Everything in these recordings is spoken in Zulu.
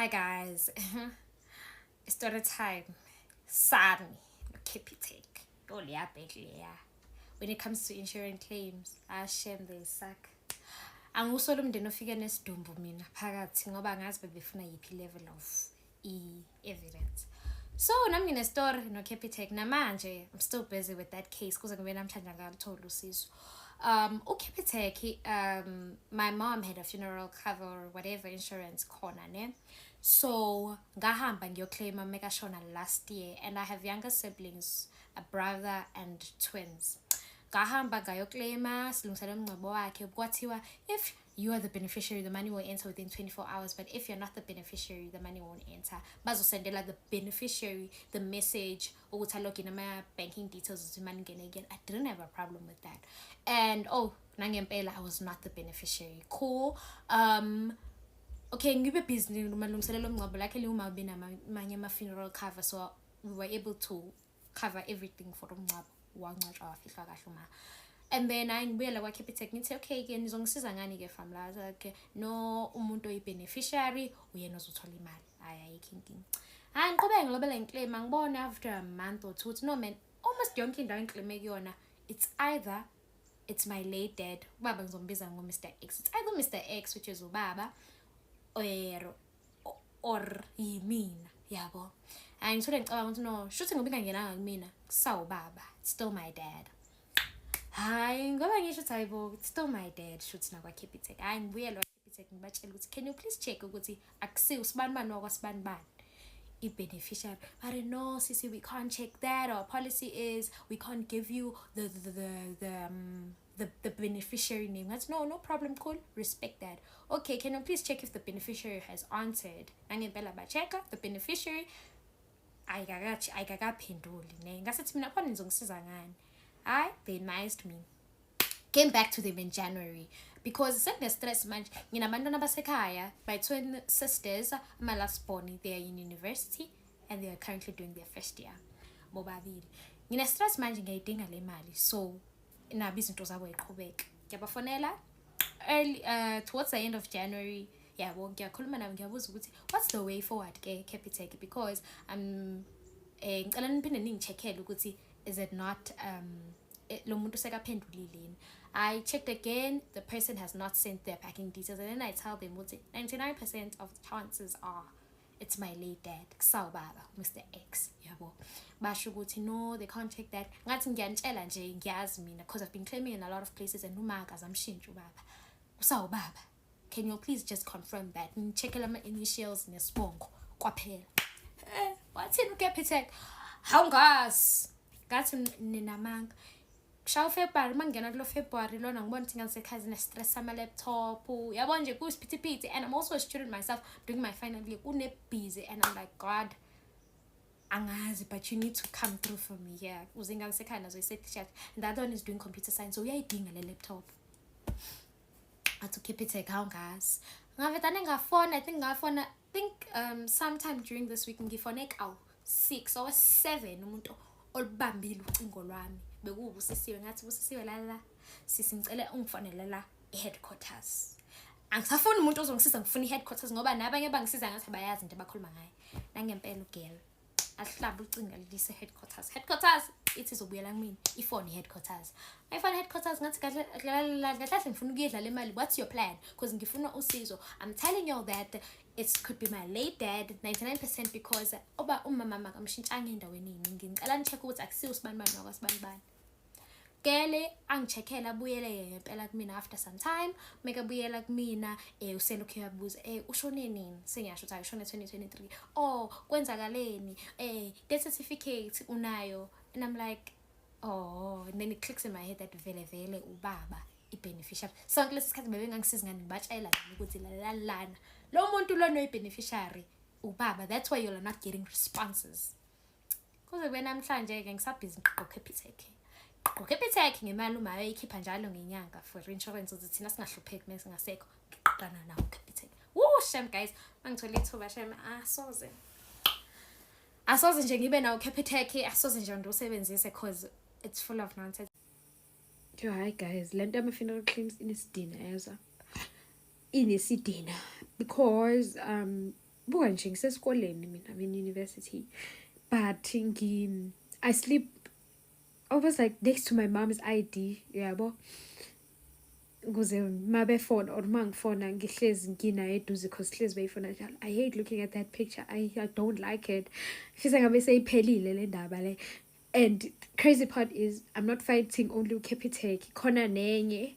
Hi guys, story time. Sami, Capitec, Olia Beglia. When it comes to insurance claims, shame they suck. Angikusolo umndeni ofike nesidumbu mina phakathi ngoba ngazi bebefuna yiphi level of evidence. So nami ngine story no Capitec namanje I'm still busy with that case kuze ngibe namhlanje ngaluthola usizo. Capitec, my mom had a funeral cover or whatever insurance khona ne. So ngahamba ngiyoclaima meka shona last year and I have younger siblings, a brother and twins. Ngahamba ngayoclaima silungisela umncebo wakhe kwathiwa if you are the beneficiary the money will enter within 24 hours, but if you're not the beneficiary the money won't enter. Bazosendela the beneficiary the message ukuthi login ama banking details ukuthi money ngene again. I didn't have a problem with that. And nangempela I was not the beneficiary. Cool. Okay, ngibe busy malungiselelo omncebo lakhe uma binamanye ama funeral cover, so we were able to cover everything for umncebo wangcwatshwa wafihlwa kahle uma. And then ngibuyela kwa Capitec ngithi okay ke nizongisiza ngani ke from la ke no umuntu oyibeneficiary uyena ozothola imali ayikho inkinga. Ngiqhubeka ngilobela ngiclaim ngibona after a month or two no man almost yonke indawo engiclaim kuyona it's my late dad, ubaba ngizombiza ngo Mr X, it's either Mr X which is ubaba or yimina yabo. Ngithole ngicabanga ukuthi no shuthi ngoba ingangenanga kumina kusawubaba, it's still my dad. Ngoba ngisho ukuthi hayibo it's still my dad shuthi nakwa Capitec. Ngibuyela kwa Capitec ngibatshela ukuthi can you please check ukuthi akusiyo usibani wakwasibani i-beneficiary. But no sisi, we can't check that. Our policy is we can't give you the beneficiary name. That's no problem, cool, respect that. Okay, can you please check if the beneficiary has answered? Nangempela ba checker the beneficiary ayikakaphenduli ne. Ngasithi mina khona nizongisiza ngani. They niced me. Came back to them in January because stress manje nginabantwana basekhaya, my twin sisters, my last born, they are in university and they are currently doing their first year bobabili. Ngine stress manje ngiyidinga le mali, so nabi izinto zabo iqhubeka. Ngiyabafonela early towards the end of January. Yabo ngiyakhuluma nabo ngiyabuza ukuthi what's the way forward ke Capitec, because ngicela niphinde ningicheckele ukuthi is it not lo muntu sekaphendulile. I checked again, the person has not sent their packing details, and then I tell them 99% of the chances are it's my late dad kusawubaba Mr X yabo. Basho ukuthi no they can't check that. Ngathi ngiyanitshela nje ngiyazi mina because I've been claiming in a lot of places and umaga zamshintsha ubaba kusawubaba, can you please just confirm that ngicheckela ama initials nesibongo kwaphela. Wathini uCapitec hawungazi ngathi ninamanga shaw February mangena kulo February lona ngibona ukuthi ngisekhaya ne stress sama laptop yabo nje kusiphithiphithi, and I'm also a student myself doing my final year kune busy, and I'm like God angazi, but you need to come through for me here uze ngisekhaya nazo isetishat, and the other one is doing computer science, so uyayidinga le laptop. Athi Capitec hawungazi ngavetane ngafona, I think sometime during this week ngifone 6 or 7 umuntu olibambile ucingo lwami bekubusisiwe ngathi busisiwe la sisi ngicela ungifonele la headquarters. Angisafuni umuntu ozongisiza, ngifuna headquarters ngoba nabanye bangisiza ngathi bayazi into abakhuluma ngayo. Nangempela ugel asihlamba ucinga lise headquarters ithi izobuyela kumina ifone headquarters. Ifone headquarters ngathi kahle ngifuna ukuyedla le mali, what's your plan, because ngifuna usizo. I'm telling you that it could be my late dad 99% because umama kamshintshanga endaweni eningi. Ngicela nicheck ukuthi akusiyo usibani wakwasibani. Kele angicheckela abuyele ngempela kumina after some time, meka buyela kumina uselokhu yabuza ushone nini, sengiyasho ukuthi ayishone 2023, kwenzakaleni, death certificate unayo, and I'm like and then it clicks in my head that vele ubaba i-beneficiary. Sonke lesi sikhathi bebengangisiza ngani ngibatshela ukuthi lana lo muntu lona oyi-beneficiary ubaba, that's why you're not getting responses. Kuze kube namhlanje ke ngisabhizi Capitec ngemali uma ayikhipha njalo ngenyanga for insurance ukuthi thina singahlupheki mase singasekho ngiqhaqana nawo Capitec. Shame guys, mangithola ithuba shame asoze nje ngibe nawo Capitec, asoze nje ndosebenzise because it's full of nonsense. Hi guys, lento ama funeral claims inesidina because buka nje ngisesikoleni mina, I'm in university, but I sleep almost like next to my mom's ID, yabo, ukuze mabefona or mangifona ngihlezi nginayo eduze because hlezi beyifona njalo. I hate looking at that picture. I don't like it. Fisa ngabe seyiphelile le ndaba le. And crazy part is I'm not fighting only uKapitec, khona nenye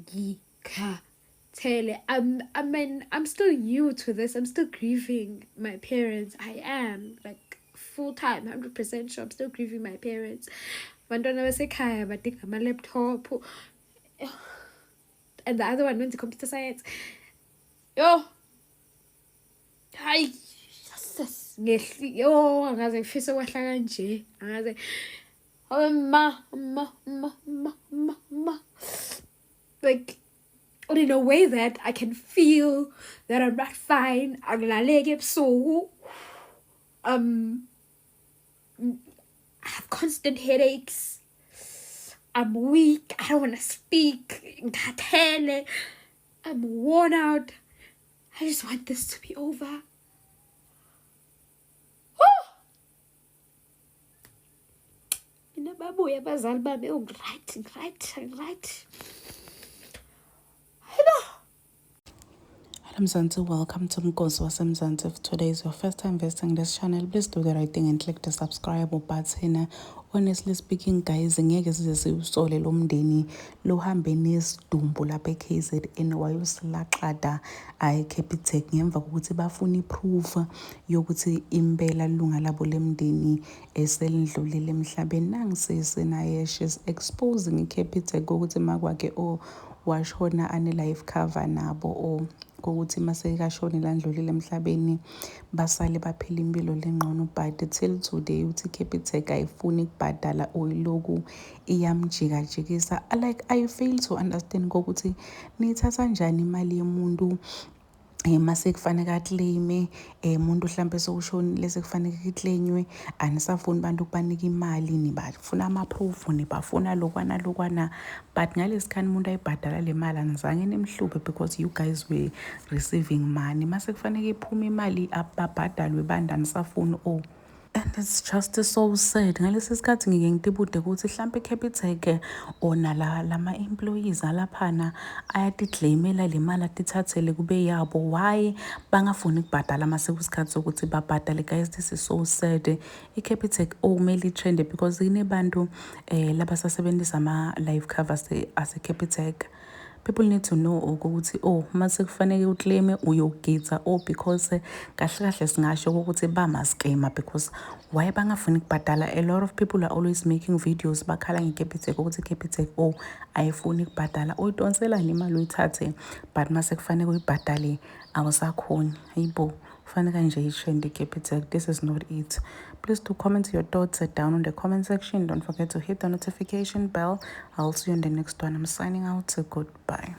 ngikhathele. I'm still new to this. I'm still grieving my parents. I am like full time 100% sure I'm still grieving my parents. Bantwana basekhaya badinga ama-laptop, and the other one went to computer science. Hayi angaze ngifise kwahla kanje, angaze ma like in a way that I can feel that I'm not fine. Angilaleki ebusuku. I have constant headaches. I'm weak. I don't want to speak. Ngikhathele. I'm worn out. I just want this to be over. Mina babuya abazali bami right. Mzansi, welcome to Mgosi waseMzansi. If today is your first time visiting this channel, please do the right thing and click the subscribe button. Honestly speaking, guys, ngeke size siwusole lo mndeni lohambe nesidumbu lapha eKZN wayosilaqada eCapitec ngemva kokuthi bafuna iproof yokuthi impela lunga labo lemndeni eselidlulile emhlabeni. Nangisisi naye she's exposing iCapitec ukuthi makwakhe washona ane life cover nabo kokuthi masekashone landlulile emhlabeni basale baphila impilo lengqono, but till today uthi Capitec ayifuni ukubhadala oyiloku iyamjikajikisa. Like I fail to understand ukuthi nithatha njani imali yemuntu mase kufanele aclaim umuntu mhlambe sokushonile sekufanele iclaimwe, anisafuni bantu ukubanika imali, nibafuna ama-proof, nibafuna lokwana, but ngalesikhathi umuntu ayibhadala le mali anizange nimhluphe because you guys were receiving money. Mase kufanele iphume imali ababhadalwe banda anisafuni and it's just so sad. Ngalesi sikhathi ngike ngitibude ukuthi mhlambe eCapitec ona lama-employees alaphana ayatiklaimela le mali atithathele kube yabo. Why bangafuni ukubhadala mase kusikhathi sokuthi babhadale? Guys, this is so sad. iCapitec kumele itrende because kunebantu labasasebenzisa ama-life covers ase-Capitec. People need to know ukuthi mase kufanele uclaim uyogitsa because kahle singasho ukuthi bama-scammer because why bangafuni ukubhadala. A lot of people are always making videos bakhala ngeCapitec ukuthi Capitec ayifuni ukubhadala, uyidonsela nemali uyithathe but mase kufanele uyibhadale awusakhoni. Hayibo, kufanele nje itrend iCapitec. This is not it. Please do comment your thoughts down in the comment section. Don't forget to hit the notification bell. I'll see you in the next one. I'm signing out. Goodbye.